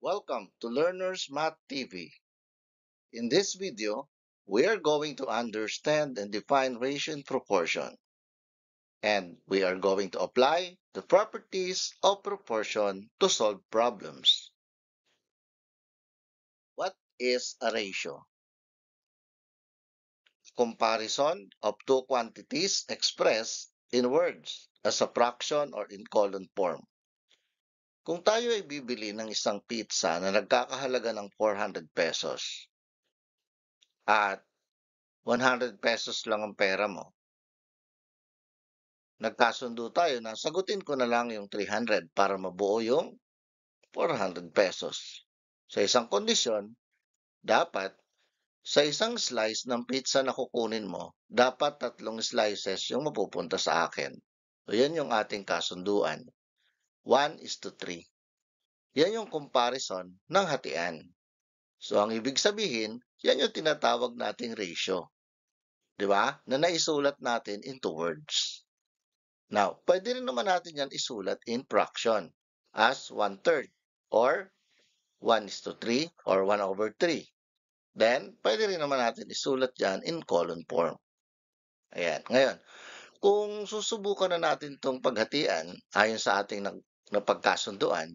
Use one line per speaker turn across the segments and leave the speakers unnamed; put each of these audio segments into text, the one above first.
Welcome to Learners Math TV. In this video, we are going to understand and define ratio and proportion. And we are going to apply the properties of proportion to solve problems. What is a ratio? Comparison of two quantities expressed in words as a fraction or in column form. Kung tayo ay bibili ng isang pizza na nagkakahalaga ng 400 pesos at 100 pesos lang ang pera mo, nagkasundo tayo na sagutin ko na lang yung 300 para mabuo yung 400 pesos. Sa isang kondisyon, dapat sa isang slice ng pizza na kukunin mo, dapat 3 slices yung mapupunta sa akin. So, yan yung ating kasunduan. 1:3. Yan yung comparison ng hatian. So, ang ibig sabihin, yan yung tinatawag nating ratio. Di ba? Na naisulat natin into words. Now, pwede rin naman natin yan isulat in fraction as 1/3 or 1:3 or 1/3. Then, pwede rin naman natin isulat yan in column form. Ayan. Ngayon, kung susubukan na natin itong paghatian ayon sa ating napagkasunduan,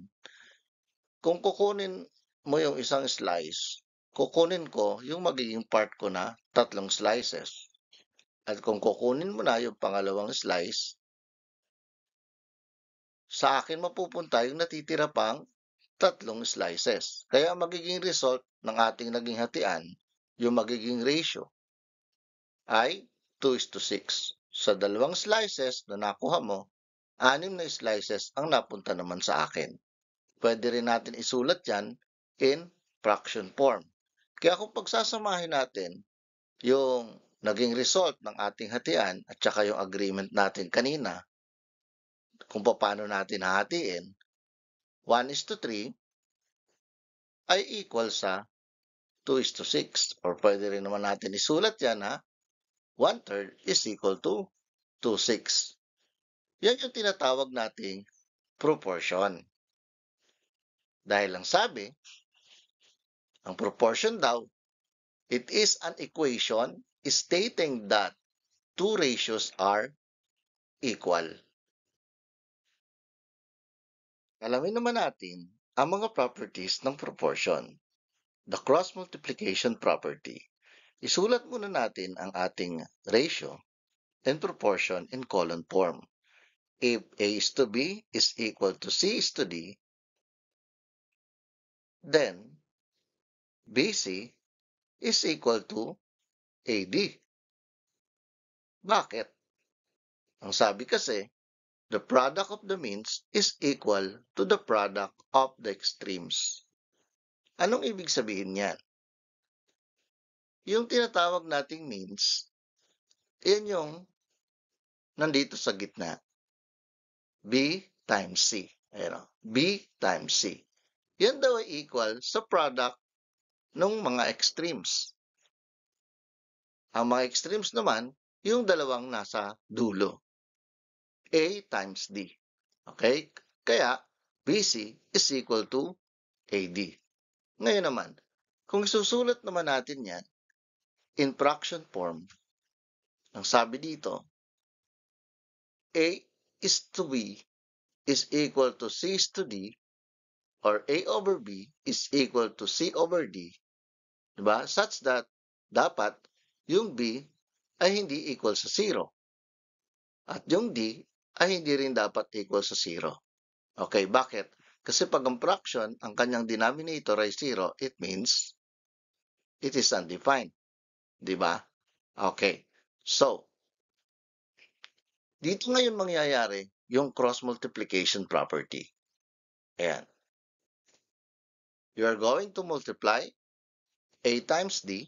kung kukunin mo yung isang slice, kukunin ko yung magiging part ko na 3 slices. At kung kukunin mo na yung pangalawang slice, sa akin mapupunta yung natitira pang 3 slices. Kaya magiging result ng ating naging hatian, yung magiging ratio, ay 2:6. Sa 2 slices na nakuha mo, 6 na slices ang napunta naman sa akin. Pwede rin natin isulat yan in fraction form. Kaya kung pagsasamahin natin yung naging result ng ating hatian at saka yung agreement natin kanina, kung paano natin hahatiin, 1:3 ay equal sa 2:6. Or pwede rin naman natin isulat yan ha, 1/3 is equal to 2/6. Yan yung tinatawag nating proportion. Dahil lang sabi, ang proportion daw, it is an equation stating that two ratios are equal. Alamin naman natin ang mga properties ng proportion. The cross multiplication property. Isulat muna natin ang ating ratio and proportion in column form. If A is to B is equal to C is to D, then BC is equal to AD. Bakit? Ang sabi kasi, the product of the means is equal to the product of the extremes. Anong ibig sabihin niyan? Yung tinatawag nating means, yan yung nandito sa gitna. B times C. Ayan, B times C. Yan daw ay equal sa product ng mga extremes. Ang mga extremes naman, yung dalawang nasa dulo. A times D. Okay? Kaya, BC is equal to AD. Ngayon naman, kung isusulat naman natin yan in fraction form, ang sabi dito, A is to B is equal to C is to D, or A over B is equal to C over D, diba? Such that dapat yung B ay hindi equal sa 0. At yung D ay hindi rin dapat equal sa 0. Okay, bakit? Kasi pag ang fraction, ang kanyang denominator ay 0, it means it is undefined. Diba? Okay. So, dito ngayon mangyayari yung cross multiplication property. Ayan. You are going to multiply A times D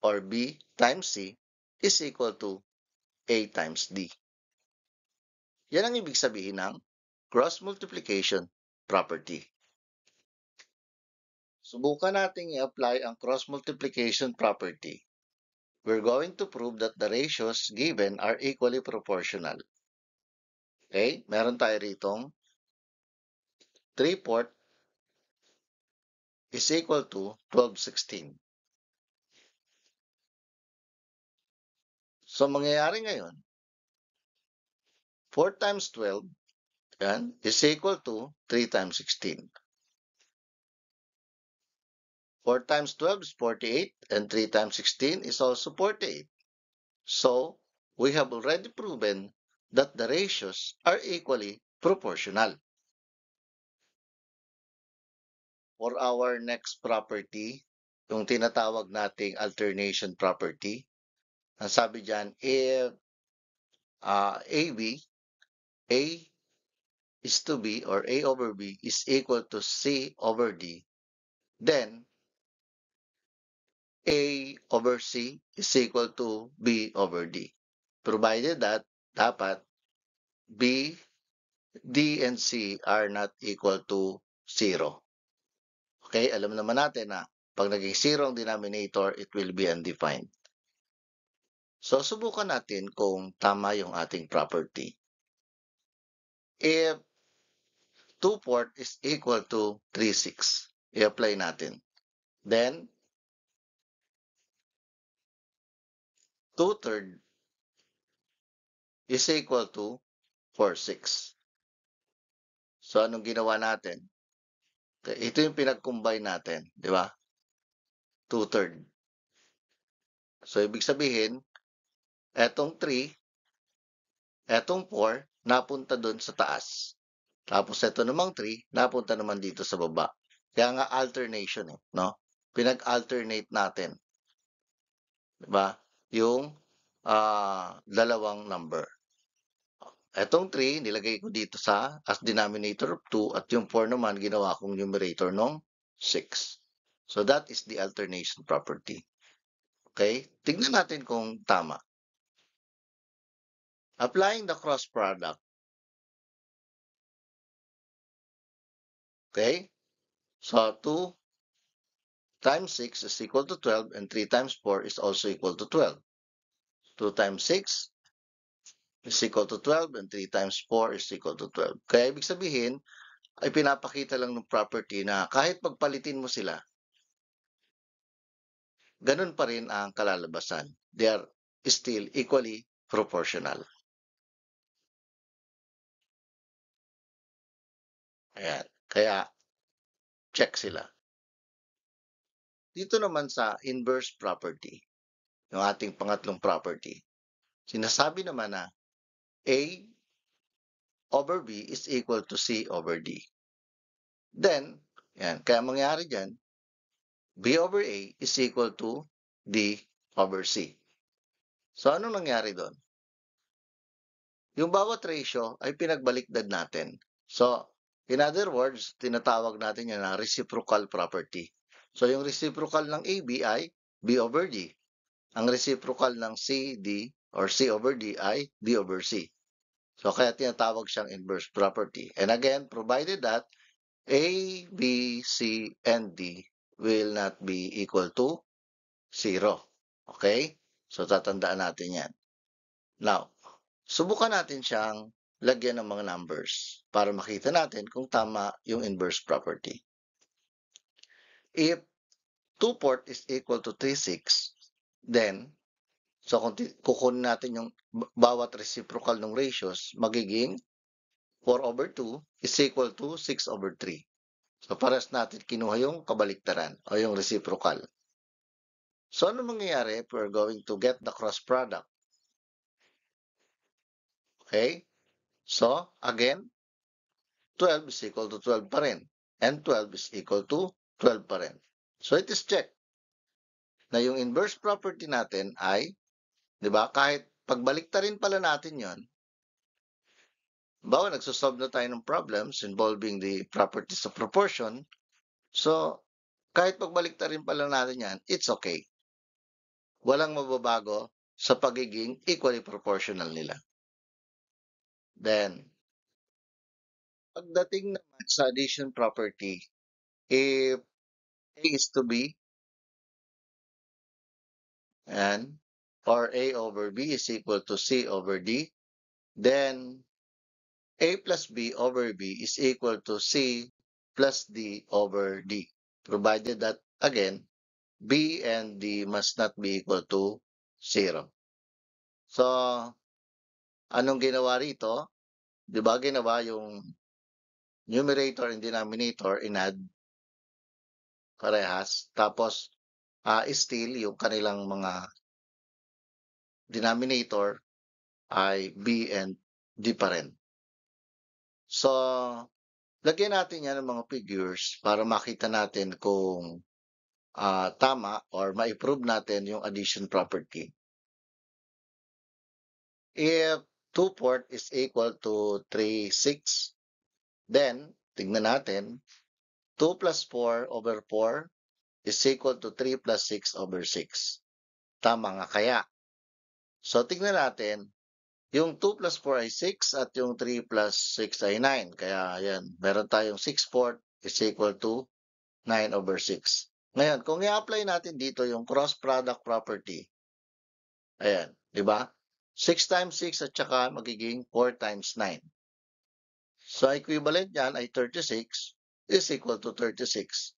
or B times C is equal to A times D. Yan ang ibig sabihin ng cross multiplication property. Subukan natin i-apply ang cross multiplication property. We're going to prove that the ratios given are equally proportional. Okay? Meron tayo ritong 3/4 is equal to 12/16. So, mangyayari ngayon, 4 times 12, yan, is equal to 3 times 16. 4 times 12 is 48, and 3 times 16 is also 48. So, we have already proven that the ratios are equally proportional. For our next property, yung tinatawag nating alternation property, ang sabi dyan, if AB, A is to B, or A over B is equal to C over D, then A over C is equal to B over D. Provided that dapat B, D, and C are not equal to 0. Okay, alam naman natin na pag naging 0 ang denominator, it will be undefined. So, subukan natin kung tama yung ating property. If 2/4 is equal to 3/6, i-apply natin. Then, 2/3 is equal to 4/6. So, anong ginawa natin? Ito yung pinag-combine natin, di ba? 2/3. So, ibig sabihin, etong 3, etong 4, napunta doon sa taas. Tapos, eto namang 3, napunta naman dito sa baba. Kaya nga alternation, no? Pinag-alternate natin. Di ba? Yung dalawang number. Etong 3, nilagay ko dito as denominator of 2, at yung 4 naman, ginawa kong numerator ng 6. So, that is the alternation property. Okay? Tignan natin kung tama. Applying the cross product. Okay? So, 2 times 6 is equal to 12, and 3 times 4 is also equal to 12. 2 times 6 is equal to 12, and 3 times 4 is equal to 12. Kaya ibig sabihin, ay pinapakita lang ng property na kahit pagpalitin mo sila, ganun pa rin ang kalalabasan. They are still equally proportional. Ayan. Kaya, check sila. Dito naman sa inverse property, yung ating pangatlong property, sinasabi naman na A over B is equal to C over D. Then, yan, kaya mangyari dyan, B over A is equal to D over C. So, ano nangyari doon? Yung bawat ratio ay pinagbaliktad natin. So, in other words, tinatawag natin yan na reciprocal property. So, yung reciprocal ng AB ay B over D. Ang reciprocal ng CD or C over D ay D over C. So, kaya tinatawag siyang inverse property. And again, provided that A, B, C, and D will not be equal to 0. Okay? So, tatandaan natin yan. Now, subukan natin siyang lagyan ng mga numbers para makita natin kung tama yung inverse property. If 2/4 is equal to 3/6, then, so kung kukunin natin yung bawat reciprocal ng ratios, magiging 4 over 2 is equal to 6 over 3. So, pares natin kinuha yung kabaliktaran o yung reciprocal. So, ano mangyayari if we're going to get the cross product? Okay? So, again, 12 is equal to 12 pa rin. And 12 is equal to 12 pa rin. So, it is checked na yung inverse property natin ay, di ba, kahit pagbaliktarin pala natin yon, bawa nagsosolve na tayo ng problems involving the properties of proportion, so, kahit pagbaliktarin pala natin yan, it's okay. Walang mababago sa pagiging equally proportional nila. Then, pagdating naman sa addition property, if A is to B, and or A over B is equal to C over D, then A plus B over B is equal to C plus D over D. provided that, again, B and D must not be equal to 0. So, anong ginawa rito? Di ba ginawa yung numerator and denominator in-add parehas. Tapos, still, yung kanilang mga denominator ay B and D pa rin. So, lagyan natin yan ng mga figures para makita natin kung tama or ma-prove natin yung addition property. If 2 port is equal to 3, 6, then, tignan natin, 2 plus 4 over 4 is equal to 3 plus 6 over 6. Tama nga kaya. So, tignan natin, yung 2 plus 4 ay 6 at yung 3 plus 6 ay 9. Kaya, yan, meron tayong 6 port is equal to 9 over 6. Ngayon, kung i-apply natin dito yung cross product property, ayan, di ba? 6 times 6 at saka magiging 4 times 9. So, equivalent yan ay 36 is equal to 36.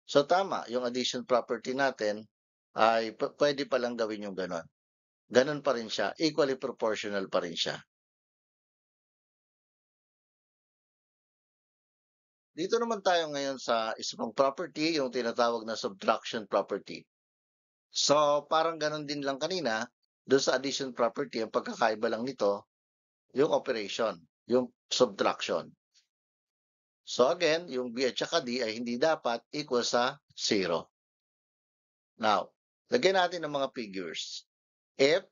So, tama, yung addition property natin ay pwede palang gawin yung ganon. Ganon pa rin siya, equally proportional pa rin siya. Dito naman tayo ngayon sa isang property, yung tinatawag na subtraction property. So, parang ganon din lang kanina, doon sa addition property, ang pagkakaiba lang nito, yung operation, yung subtraction. So again, yung B at saka D ay hindi dapat equal sa 0. Now, lagyan natin ng mga figures. If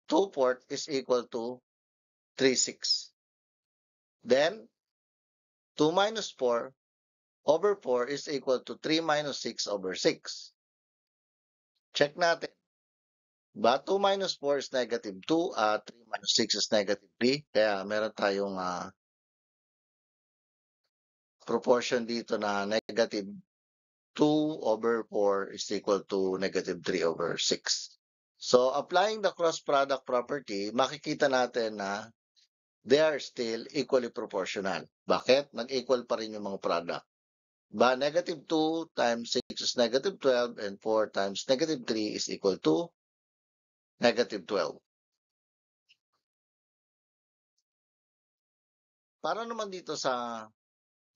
2 port is equal to 3, 6, then 2 minus 4 over 4 is equal to 3 minus 6 over 6. Check natin. Ba, 2 minus 4 is negative 2 at 3 minus 6 is negative 3. Kaya meron tayong proportion dito na negative 2 over 4 is equal to negative 3 over 6. So, applying the cross product property, makikita natin na they are still equally proportional. Bakit? Nag-equal pa rin yung mga product. Ba, negative 2 times 6 is negative 12 and 4 times negative 3 is equal to negative 12. Para naman dito sa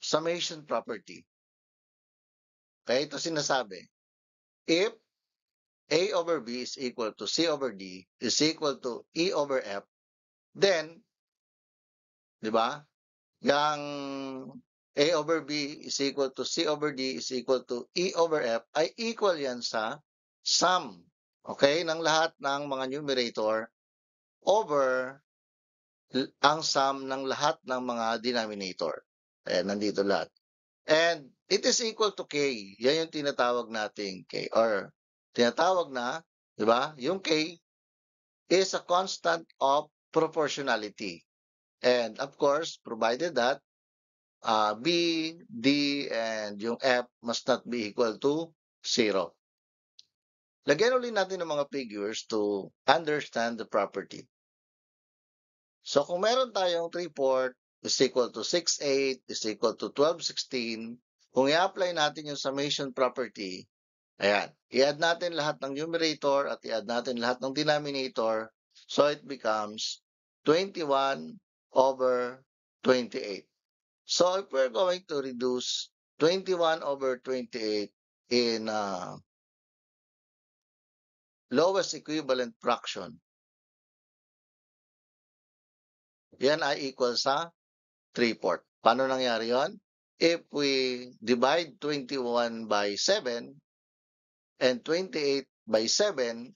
summation property, kaya ito sinasabi, if A over B is equal to C over D is equal to E over F, then, di ba, yung A over B is equal to C over D is equal to E over F ay equal yan sa sum, okay, ng lahat ng mga numerator over ang sum ng lahat ng mga denominator. Ayan, nandito lahat. And it is equal to K. Yan yung tinatawag nating K. Or tinatawag na, di ba, yung K is a constant of proportionality. And of course, provided that B, D, and yung F must not be equal to 0. Lagyan ulit natin ng mga figures to understand the property. So, kung meron tayong 3 port is equal to 6, 8 is equal to 12, 16, kung i-apply natin yung summation property, ayan, i-add natin lahat ng numerator at i-add natin lahat ng denominator, so it becomes 21 over 28. So, if we're going to reduce 21 over 28 in lowest equivalent fraction, yan ay equal sa 3 port. Paano nangyari yon? If we divide 21 by 7 and 28 by 7,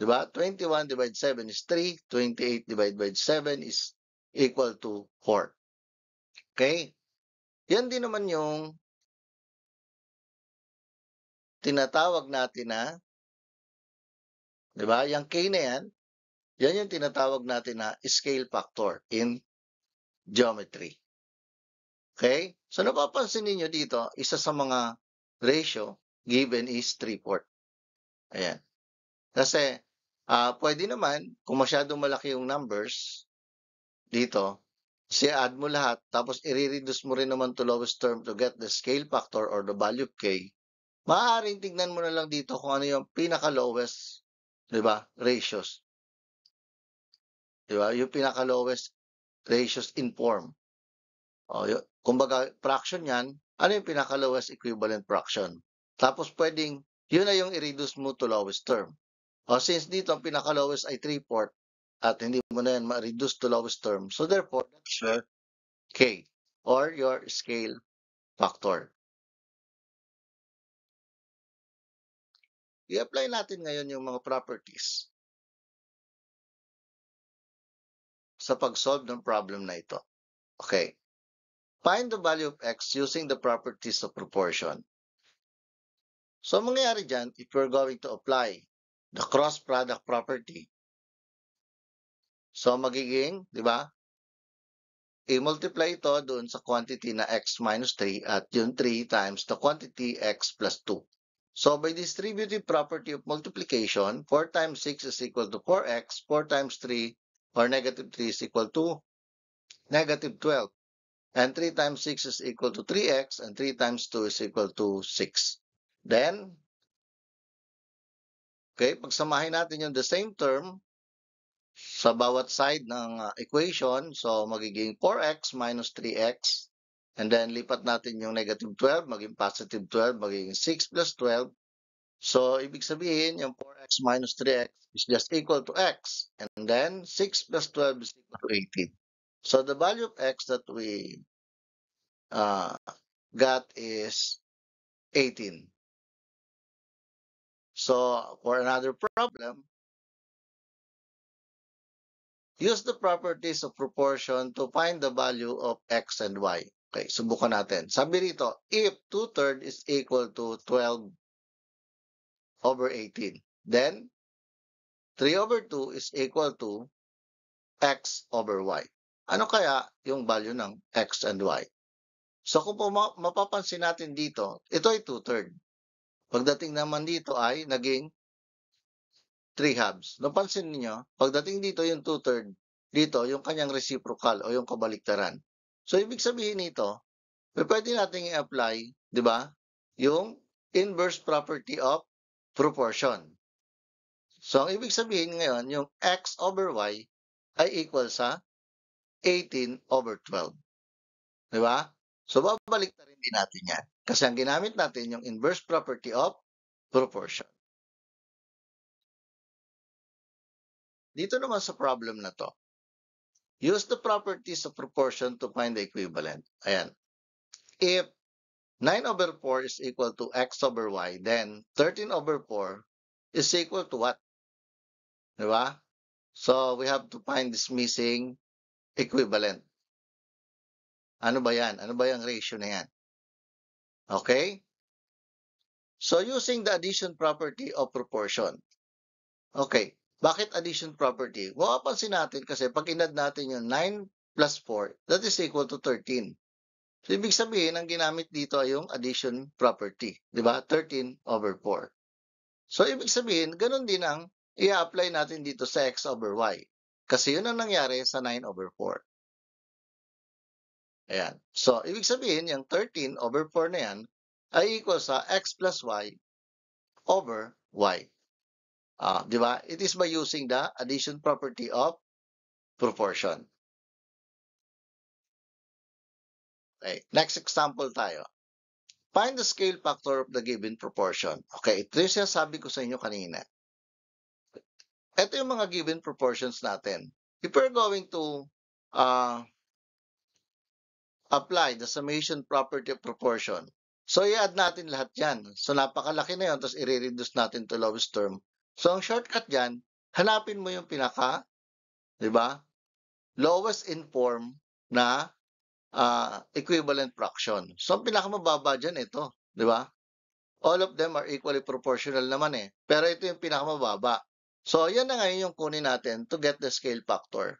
di ba? 21 divided 7 is 3, 28 divided by 7 is equal to 4. Okay? Yan din naman yung tinatawag natin na, di ba? Yung K na yan, yan yung tinatawag natin na scale factor in geometry. Okay? So, napapansin niyo dito, isa sa mga ratio given is 3 port. Ayan. Kasi, pwede naman, kung masyadong malaki yung numbers dito, add mo lahat, tapos i-reduce mo rin naman to lowest term to get the scale factor or the value of K. maaaring tignan mo na lang dito kung ano yung pinaka-lowest, 'di ba, ratios. 'Di ba? Yung pinaka-lowest ratios in form. O, kumbaga, fraction yan, ano yung pinaka-lowest equivalent fraction? Tapos pwedeng, yun na yung i-reduce mo to lowest term. O, since dito, ang pinaka-lowest ay 3/4 at hindi mo na yan ma-reduce to lowest term. So, therefore, that's your K or your scale factor. I-apply natin ngayon yung mga properties sa pag-solve ng problem na ito. Okay. Find the value of x using the properties of proportion. So, mangyayari dyan, if we're going to apply the cross product property, so magiging, di ba, i-multiply ito doon sa quantity na x minus 3 at yung 3 times the quantity x plus 2. So, by distributive property of multiplication, 4 times 6 is equal to 4x, 4 times 3 or negative 3 is equal to negative 12. And 3 times 6 is equal to 3x and 3 times 2 is equal to 6. Then, okay, pagsamahin natin yung the same term sa bawat side ng equation. So, magiging 4x minus 3x. And then, lipat natin yung negative 12, maging positive 12, magiging 6 plus 12. So, ibig sabihin, yung 4x minus 3x is just equal to x. And then, 6 plus 12 is equal to 18. So, the value of x that we got is 18. So, for another problem, use the properties of proportion to find the value of x and y. Okay, subukan natin. Sabi rito, if 2/3 is equal to 12 over 18, then 3 over 2 is equal to x over y. Ano kaya yung value ng x and y? So kung mapapansin natin dito, ito ay 2/3. Pagdating naman dito ay naging 3 halves. Napansin niyo, pagdating dito yung 2/3, dito yung kanyang reciprocal o yung kabaliktaran. So ibig sabihin nito, pwede nating i-apply, di ba, yung inverse property of proportion. So ang ibig sabihin ngayon, yung x over y ay equal sa 18 over 12. Di ba? So babalik na rin din natin yan. Kasi ang ginamit natin yung inverse property of proportion. Dito naman sa problem na to, use the properties of proportion to find the equivalent. Ayan. If 9 over 4 is equal to x over y, then 13 over 4 is equal to what? Diba? So, we have to find this missing equivalent. Ano ba yan? Ano ba yung ratio na yan? Okay? So, using the addition property of proportion. Okay. Bakit addition property? Mapapansin natin kasi pag inad natin yung 9 plus 4, that is equal to 13. So, ibig sabihin, ang ginamit dito ay yung addition property. Diba? 13 over 4. So, ibig sabihin, ganun din ang i-apply natin dito sa x over y. Kasi yun ang nangyari sa 9 over 4. Ayan. So, ibig sabihin, yung 13 over 4 na yan ay equal sa x plus y over y. Di ba? It is by using the addition property of proportion. Okay. Next example tayo. Find the scale factor of the given proportion. Okay. Ito yung sinasabi ko sa inyo kanina. Ito yung mga given proportions natin. If we're going to apply the summation property of proportion, so i-add natin lahat yan. So napakalaki na yun, tapos i-reduce natin to lowest term. So ang shortcut dyan, hanapin mo yung pinaka, di ba, lowest in form na equivalent fraction. So ang pinakamababa dyan, ito, di ba? All of them are equally proportional naman eh. Pero ito yung pinakamababa. So yan na ngayon yung kunin natin to get the scale factor.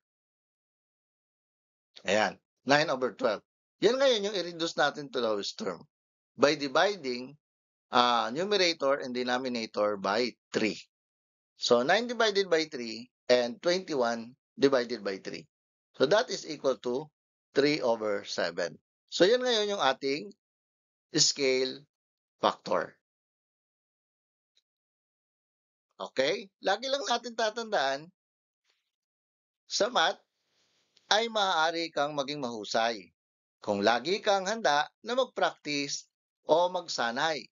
Ayan, 9 over 12. Yan ngayon yung i-reduce natin to lowest term by dividing numerator and denominator by 3. So, 9 divided by 3 and 21 divided by 3. So, that is equal to 3 over 7. So, yan ngayon yung ating scale factor. Okay? Lagi lang natin tatandaan, sa math ay maaari kang maging mahusay kung lagi kang handa na mag-practice o magsanay